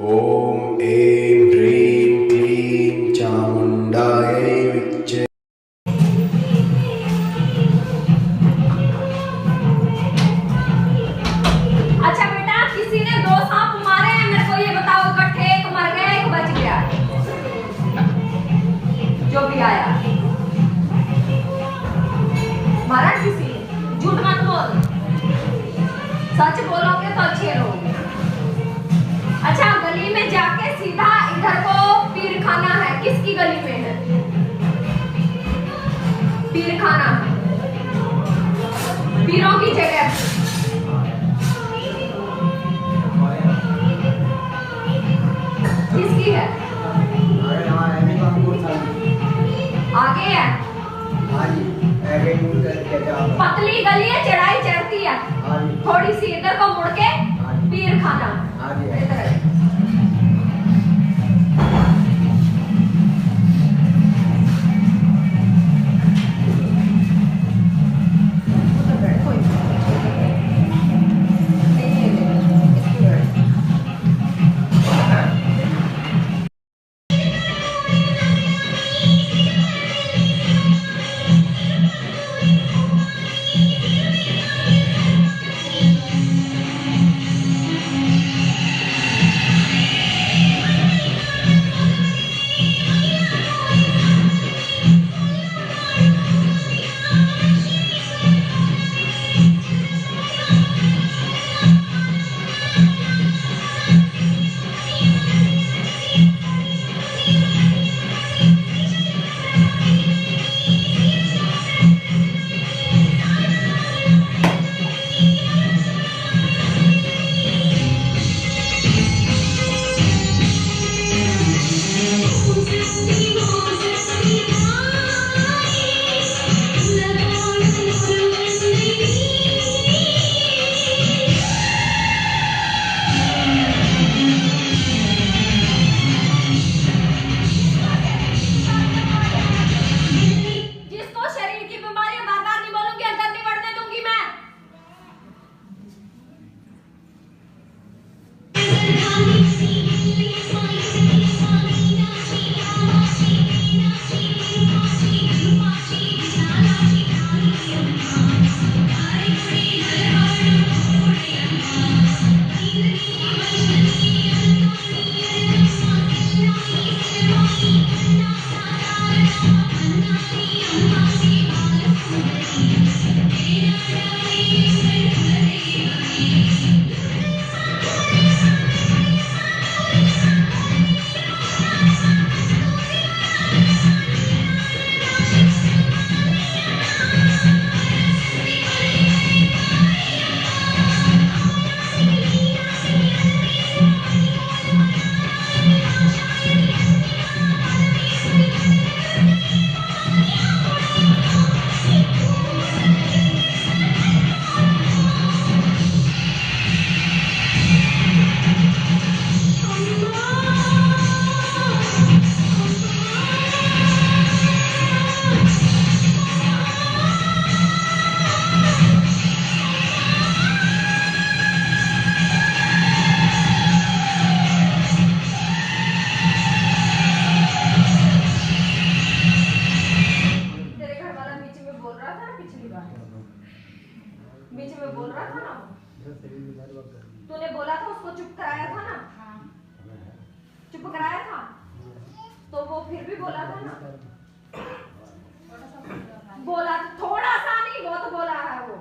ओम ऐं ह्रीं क्लीं चामुण्डायै विच्चे। अच्छा बेटा, किसी ने 2 सांप मारे हैं, मेरे को ये बताओ, इकट्ठे, एक मर गया एक बच गया, जो भी आया मारा किसी ने? झूठ मत बोल, सच बोलोगे तो अच्छे रहोगे। अच्छा, गली में जाके सीधा इधर को पीर खाना है, किसकी गली में है पीर खाना? पीरों की जगह किसकी है? आगे है, पतली गली है, चढ़ाई चढ़ती है, थोड़ी सी इधर को मुड़ के पीर खाना इधर है। बीच में बोल रहा था ना, तूने बोला था उसको चुप कराया था ना? चुप कराया था तो वो फिर भी बोला था ना? बोला थोड़ा सा नहीं, बहुत बोला है वो।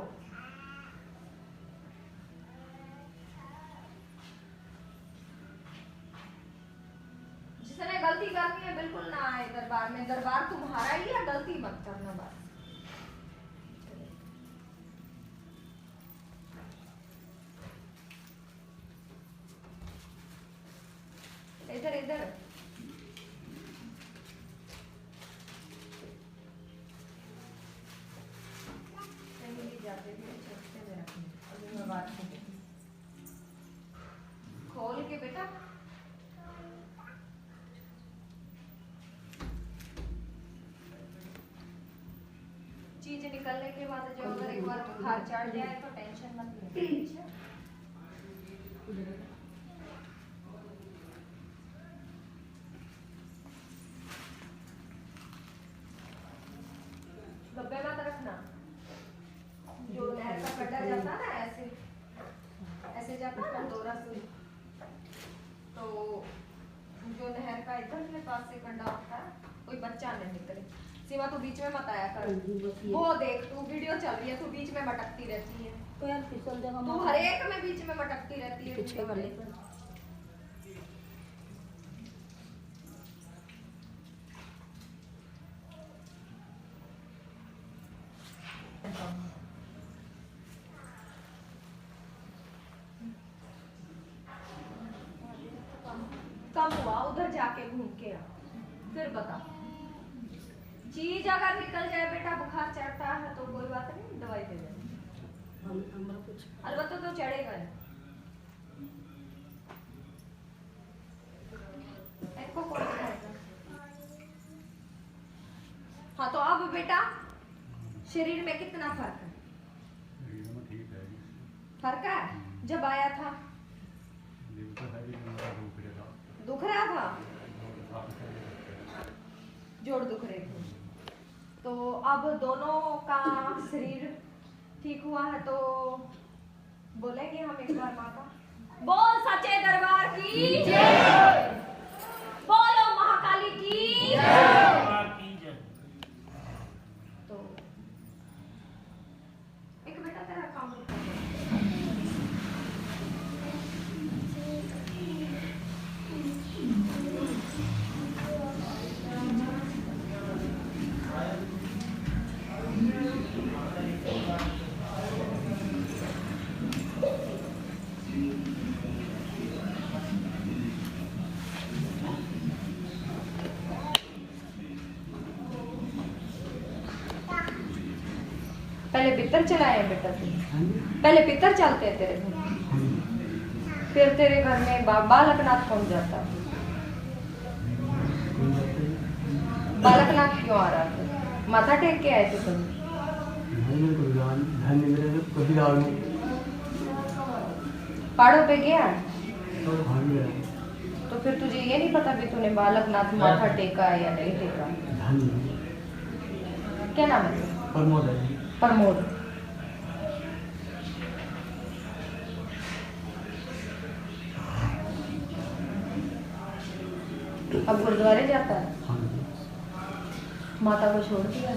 जिसने गलती करनी है बिल्कुल ना आए दरबार में, दरबार तुम्हारा ही है, गलती मत करना बस। इधर इधर जाते थे, अभी मैं बात खोल के बेटा। चीज निकलने के बाद जो अगर एक बार बुखार चढ़ जाए तो टेंशन मत ले। डब्बे में तो रखना। जो नहर का गड्ढा जाता है ना ऐसे ऐसे जाता है ना दोरा से, तो जो नहर का इधर के पास से गड्ढा होता है, कोई बच्चा नहीं निकले। सीमा तू बीच में मत आया कर, वो देख तू वीडियो चल रही है, तू बीच में मटकती रहती है। तो यार फिसल जाएगा, तू हर एक में बीच में मटकती रहती है। पीछे वाले कम हुआ, उधर जाके घूम के आ, फिर बता। चीज अगर निकल जाए बेटा, बुखार चढ़ता है तो कोई बात नहीं, दवाई दे दे। अलबत्ता तो चढ़ेगा। इसको कौन दिखाएगा? हाँ तो अब बेटा शरीर में कितना फर्क है? फर्क है? जब आया था दुख रहा था, जोड़ दुख रहे थे, तो अब दोनों का शरीर ठीक हुआ है, तो बोलेंगे हम एक बार माता। बोल सच्चे दरबार की जय, बोलो महाकाली की जय। तो एक बेटा तेरा काम पहले पितर चलाए बेटा तू, पहले पितर चलते हैं तेरे घर, फिर तेरे घर में बालकनाथ कौन जाता? बालकनाथ क्यों आ रहा था? माथा टेक के आए थे तुम? पहाड़ों पे गया तो फिर तुझे ये नहीं पता भी तूने बालकनाथ माथा टेका है या नहीं टेका? क्या नाम है? प्रमोद। अब गुरुद्वारे जाता है? माता को छोड़ दिया है?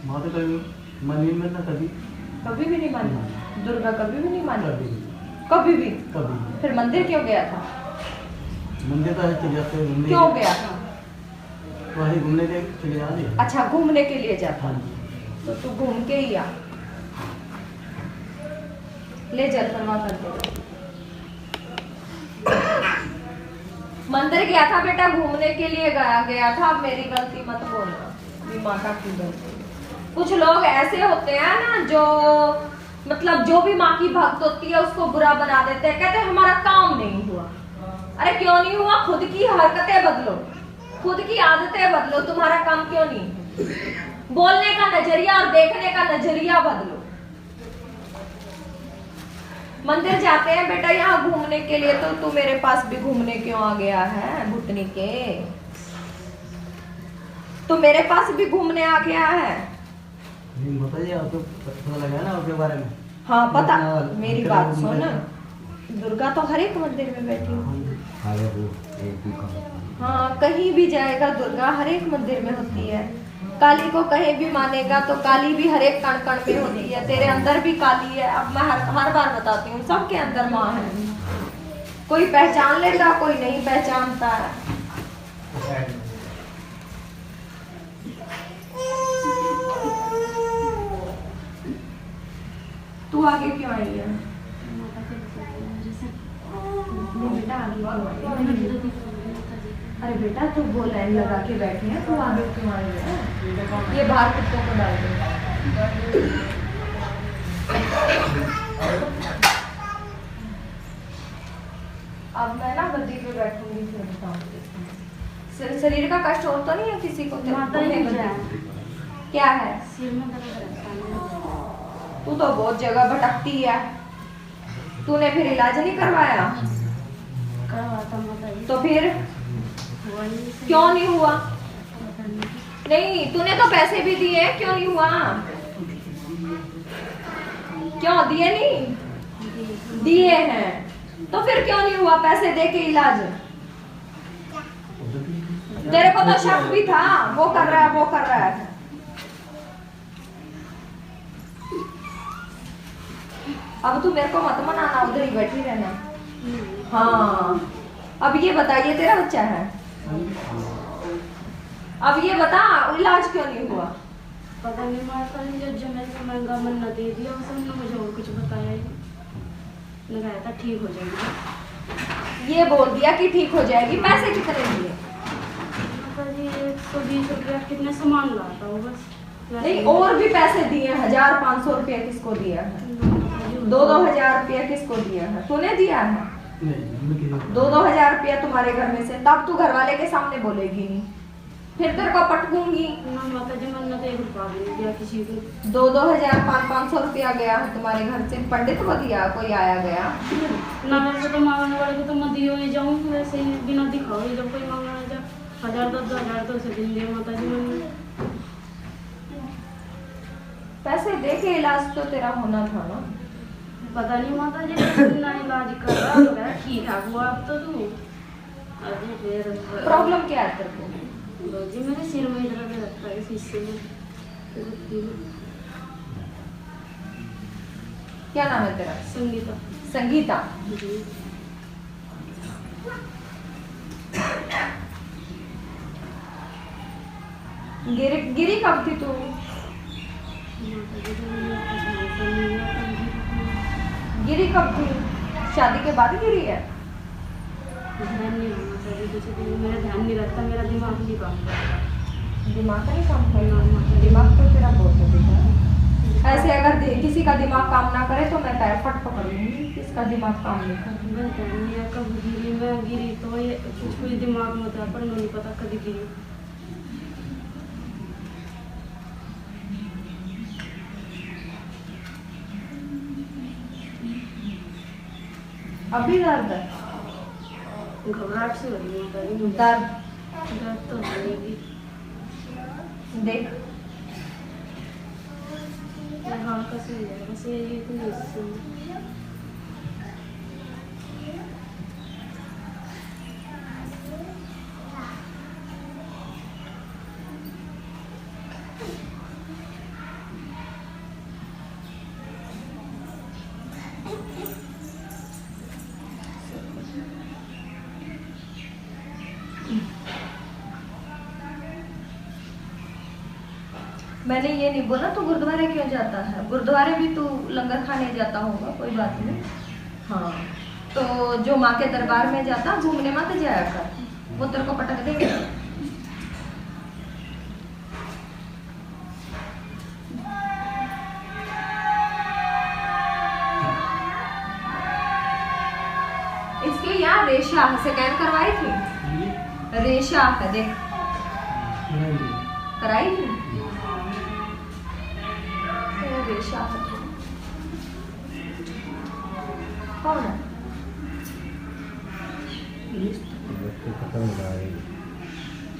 माता कभी मानी में ना, कभी भी नहीं मानी? दुर्गा कभी भी नहीं मानी? कभी भी? कभी। फिर मंदिर क्यों गया था? मंदिर तो है चले जाते हैं, क्यों गया था? वही घूमने के चले जाते। अच्छा घूमने के लिए जाता, तो तू घूम के ही आ, ले जल परवा कर दे। मंदिर गया था बेटा, घूमने के लिए गया था। अब मेरी गलती मत बोलना, ये माता की गलती। कुछ लोग ऐसे होते हैं ना, जो मतलब जो भी माँ की भक्त होती है उसको बुरा बना देते हैं, कहते हैं हमारा काम नहीं हुआ। अरे क्यों नहीं हुआ? खुद की हरकतें बदलो, खुद की आदतें बदलो, तुम्हारा काम क्यों नहीं? बोलने का नजरिया और देखने का नजरिया बदलो। मंदिर जाते हैं बेटा यहाँ घूमने के लिए, तो तू मेरे पास भी घूमने क्यों आ गया है? भुतनी के, तो मेरे पास भी घूमने आ गया है। बताइए, आपको पता लगा ना उसके बारे में? हाँ पता, मेरी बात सुन, दुर्गा तो हर एक मंदिर में बैठी है। हाँ कहीं भी जाएगा दुर्गा हर एक मंदिर में होती है। काली को कहीं भी मानेगा तो काली भी हर एक कण कण में होती है। तेरे अंदर भी काली है। अब मैं हर बार बताती हूँ, सबके अंदर माँ है। कोई पहचान लेता, कोई नहीं पहचानता है। तू आगे क्यों आई है? बेटा आगे क्यों आई है? अरे बेटा तू वो लाइन लगा के बैठे हैं, तू आगे क्यों आई है? ये बाहर कुत्तों को डाल दे। अब मैं ना गद्दी पे बैठूंगी, फिर बताऊंगी। शरीर का कष्ट हो तो नहीं है किसी को? क्या है? सिर में दर्द रहता है। तू तो बहुत जगह भटकती है। तूने फिर इलाज नहीं करवाया? करवाता, तो फिर क्यों नहीं हुआ? नहीं, तूने तो पैसे भी दिए, क्यों नहीं हुआ? क्यों दिए नहीं? दिए हैं तो फिर क्यों नहीं हुआ? पैसे दे के इलाज। तेरे को तो शक भी था, वो कर रहा है, वो कर रहा है। अब तू मेरे को मत मनाना, उधर ही बैठी रहना। हाँ, अब ये बताइए तेरा बच्चा है, अब ये बता इलाज क्यों नहीं हुआ? पता नहीं माता ने जो मेरे को महंगा मन्ना दे दिया, उसने मुझे और कुछ बताया ही नहीं। लगाया था ठीक हो जाएगी। ये बोल दिया कि ठीक हो जाएगी। पैसे कितने दिए? माता जी 120 रुपया कितने सामान लाया था वो बस। नहीं, और भी पैसे दिए, 1500 रुपया किसको दिया है? 2-2 हजार रुपया किसको दिया है? तूने दिया है? नहीं 2-2 हजार रुपया तुम्हारे घर में से, तब तू घर वाले के सामने बोलेगी नहीं, फिर तेरे को पटकूंगी। ना माता जी मैंने तो 1 रुपया भी नहीं दिया किसी को। 2-2 हजार 500 रुपया गया है तुम्हारे घर से। पंडित को दिया? कोई आया गया? ना वैसे तो मांगने वाले को तो मैं दियो ही जाऊँ, वैसे ही बिना दिखाओ जब कोई मांगना जा 1000-10,000 तो उसे दिन दिया माता जी मैंने। पैसे दे के इलाज तो तेरा होना था ना। पता नहीं माता जी कितना इलाज कर रहा है, ठीक ठाक हुआ अब तो तू। अभी फिर प्रॉब्लम क्या है तेरे को? जी मेरे सिर में दर्द रहता है, इस हिस्से में। क्या नाम है तेरा? संगीता। संगीता। जी गिरी कब थी तू? माता जी तो मुझे पता नहीं है। गिरी कब थी? शादी के बाद गिरी है? ध्यान नहीं रहा माता जी, कुछ दिन मेरा ध्यान नहीं रहता, मेरा दिमाग नहीं काम करता। दिमाग नहीं काम करना? दिमाग तो तेरा बहुत है बेटा। ऐसे अगर किसी का दिमाग काम ना करे तो मैं टाइफाइड पकड़ लूंगी। किसका दिमाग काम नहीं करे? मैं ध्यान नहीं है, कब गिरी मैं गिरी तो ये कुछ दिमाग में था, पर नहीं पता कभी गिरी। अभी दर्द है? घबराहट से हो रही है माता जी मुझे। दर्द तो है नहीं। देख, हाँ कैसे हो जाएगा, बस ये तो नहीं। मैंने ये नहीं बोला तू गुरुद्वारे क्यों जाता है। गुरुद्वारे भी तू लंगर खाने जाता होगा, कोई बात नहीं। हाँ, तो जो माँ के दरबार में जाता, घूमने मत जाया कर, वो तेरे को पटक देंगे। इसके यहाँ रेशा स्कैन करवाई थी? रेशा है, देख कराई थी? रेशा है। कौन है?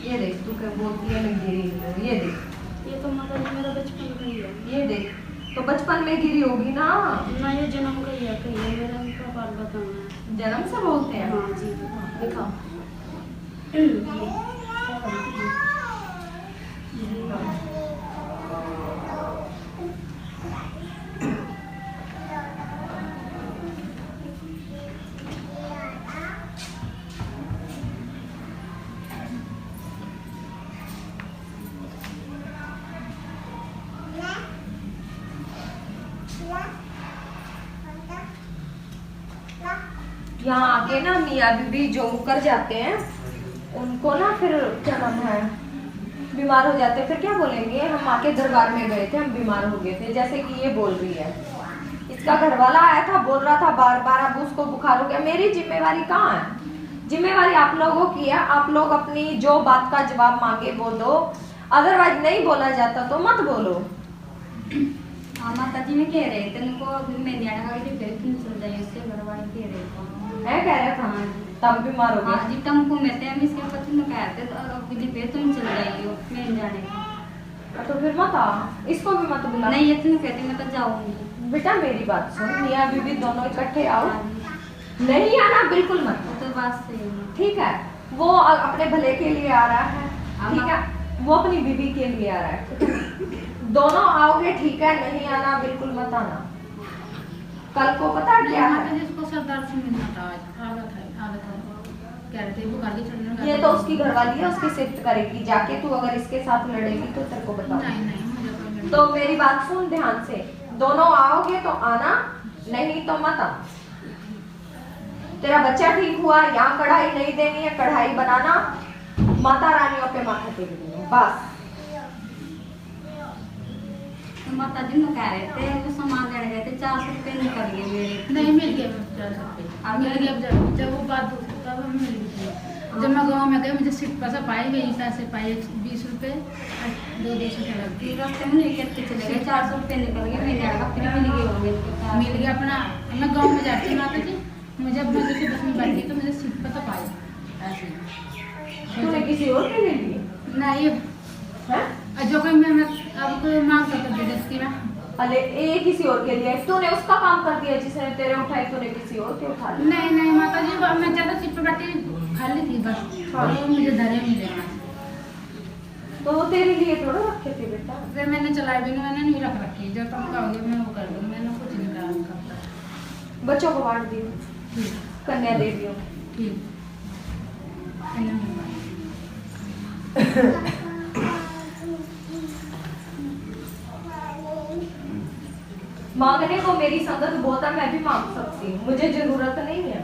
ये देख, तू क्या बोलती है मैं गिरी हूँ। ये देख, ये तो माता जी मेरा बचपन का ही है। ये देख, तो बचपन में गिरी होगी ना। ना ये जन्म का ही है, कहीं है मेरा इनका बाल बताना है। जन्म से बोलते हैं? हाँ जी। दिखा। यहाँ आके ना मियाँ बीबी जो मुकर जाते हैं उनको ना फिर क्या नाम है, बीमार हो जाते हैं। फिर क्या बोलेंगे, हम माँ के दरबार में गए थे, हम बीमार हो गए थे, जैसे कि ये बोल रही है। इसका घर वाला आया था, बोल रहा था बार बार अब उसको बुखार हो गया। मेरी जिम्मेवारी कहाँ है? जिम्मेवारी आप लोगों की है। आप लोग अपनी जो बात का जवाब मांगे वो दो, अदरवाइज नहीं बोला जाता तो मत बोलो। हाँ माता जी ने कह रहे थे उनको मैं न्याय का फिर तुम चल जाइए, उसके घर वाले कह रहे थे है कह रहा था। तब बीमार हो हाँ गए। जी टम्पू में थे हम इसके पति ने कहा थे अगली पे तुम चल जाइयो मैं जाने का तो फिर मत आ, इसको भी मत बुला। नहीं ये तो कहती मैं तो जाऊंगी। बेटा मेरी बात सुन, मियाँ बीबी दोनों इकट्ठे आओ। हाँ जी, नहीं आना बिल्कुल मत, वो तो बात सही है। ठीक है। वो अपने भले के लिए आ रहा है, ठीक है, वो अपनी बीबी के लिए आ रहा है। दोनों आओगे ठीक है, नहीं आना बिल्कुल मत आना। कल को पता है क्या है, जिसको सरदार से मिलना था आज आदत है कह रहे थे बुखार की चढ़ने ये तो उसकी घरवाली है, उसकी शिफ्ट करेगी जाके। तू अगर इसके साथ लड़ेगी तो तेरे को बताऊं। नहीं नहीं मुझे कोई नहीं। तो मेरी बात सुन ध्यान से, दोनों आओगे तो आना, नहीं तो मत आना। तेरा बच्चा ठीक हुआ, यहाँ कढ़ाई नहीं देनी है, कढ़ाई बनाना माता रानियों पे माथा टेकनी है बस। तो माता जी ने कह रहे थे वो सामान लेने गए थे 400 रुपये निकल गए मेरे। नहीं मिल गया मुझे 400 रुपये मिल गया। जब वो बात होती तब हमें मिल गई। जब मैं गाँव में गई मुझे सिर्फ पैसा पाई वही पैसे पाए 20 रुपये 200 लग गई। रास्ते में नहीं करके चले गए 400 रुपये निकल गए महीने का फिर मिल गए होंगे। मिल गया अपना। मैं गाँव में जाती हूँ माता जी, मुझे अपने जैसे बस में बैठी तो मुझे सिर्फ पैसा पाई ऐसे। तूने किसी और के लिए लिए नहीं हैं? जो कोई मैं अब कोई मांग कर दे देती ना। अरे ये किसी और के लिए, तूने उसका काम कर दिया जिसने तेरे उठाए, तूने किसी और के उठा लिए। नहीं नहीं माता जी मैं ज्यादा सिर्फ बैठी खाली थी बस। हाँ। वो मुझे धरे मिले तो वो तेरे लिए थोड़ा रखे थे बेटा। फिर मैंने चलाई भी नहीं, मैंने नहीं रख रखी। जब तुम कहोगे मैं वो कर दूँ, मैंने कुछ नहीं करा उनका। बच्चों को बांट दियो, ठीक कन्या दे दियो। ठीक मांगने को मेरी संगत बहुत है, मैं भी मांग सकती हूँ, मुझे जरूरत नहीं है।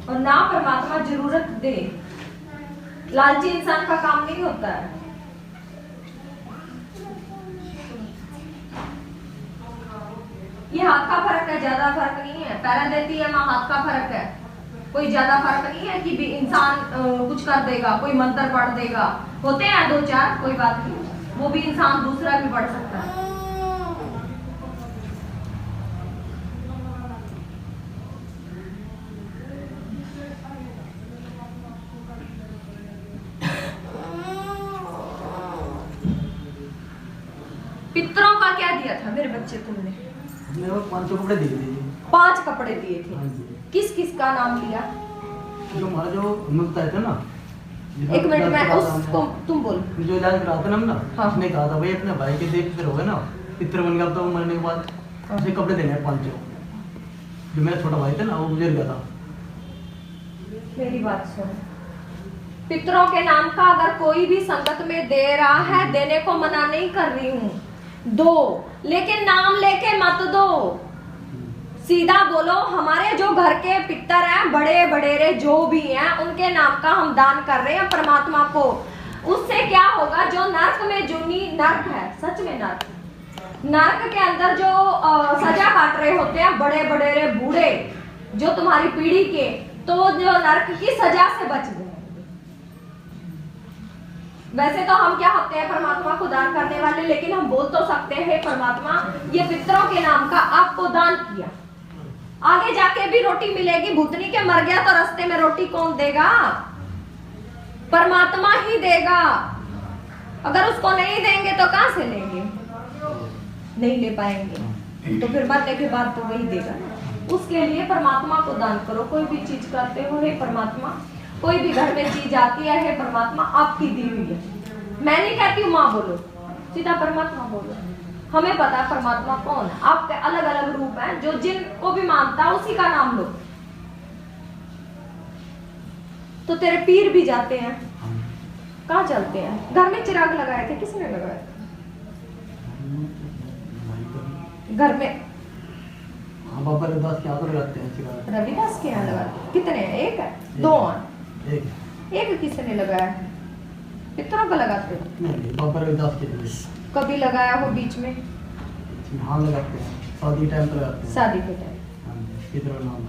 और ना परमात्मा जरूरत दे, लालची इंसान का काम नहीं होता है। ये हाथ का फर्क है, ज्यादा फर्क नहीं है। पैरा देती है माँ, हाथ का फर्क है, कोई ज्यादा फर्क नहीं है कि भी इंसान कुछ कर देगा, कोई मंत्र पढ़ देगा। होते हैं 2-4, कोई बात नहीं, वो भी इंसान दूसरा भी पढ़ सकता है। पितरों का क्या दिया था मेरे बच्चे तुमने? मेरे को 5 कपड़े दिए थे। 5 कपड़े दिए थे। हाँ जी। किस किस का नाम लिया? जो हमारा जो मुक्त है ना, एक मिनट में उसको तुम बोल। जो इलाज करा था ना हम ना, हाँ। उसने कहा था भाई अपने भाई के देख फिर हो गए ना, पितर बन गया, तो मरने के बाद उसे कपड़े देने हैं 5 जो मेरा छोटा भाई था ना वो गुजर गया था। मेरी बात सुन, पितरों के नाम का अगर कोई भी संगत में दे रहा है, देने को मना नहीं कर रही हूँ, दो, लेकिन नाम लेके मत दो। सीधा बोलो हमारे जो घर के पितर हैं, बड़े बड़ेरे जो भी हैं, उनके नाम का हम दान कर रहे हैं परमात्मा को। उससे क्या होगा, जो नर्क में जुनी नर्क है, सच में नर्क के अंदर जो सजा काट रहे होते हैं बड़े बड़ेरे बूढ़े, जो तुम्हारी पीढ़ी के, तो जो नर्क की सजा से बच गए। वैसे तो हम क्या होते हैं, परमात्मा को दान करने वाले, लेकिन हम बोल तो सकते हैं परमात्मा ये पितरों के नाम का आपको दान किया, आगे जाके भी रोटी मिलेगी। भूतनी के मर गया तो रास्ते में रोटी कौन देगा? परमात्मा ही देगा। अगर उसको नहीं देंगे तो कहां से लेंगे? नहीं ले पाएंगे, तो फिर मरने के बाद तो वही देगा। उसके लिए परमात्मा को दान करो। कोई भी चीज करते हो, हे परमात्मा, कोई भी घर में चीज आती है, हे परमात्मा आपकी दी हुई है। मैं नहीं कहती हूँ माँ बोलो, सीधा परमात्मा बोलो। हमें पता है परमात्मा कौन है। आपके अलग अलग रूप हैं, जो जिनको भी मानता है उसी का नाम लो। तो तेरे पीर भी जाते हैं, कहाँ चलते हैं? घर में चिराग लगाए थे, किसने लगाया था? घर में बाबा रविदास के यहाँ तो लगाते हैं चिराग। रविदास के यहाँ लगाते। कितने हैं? एक है, 2 हैं? एक किसने लगाया? पितरों का लगाते हो? नहीं, बाबा रविदास के लिए। कभी लगाया हो बीच में? हाँ लगाते हैं, शादी टाइम पर लगाते हैं। शादी के टाइम। हाँ, पितरों नाम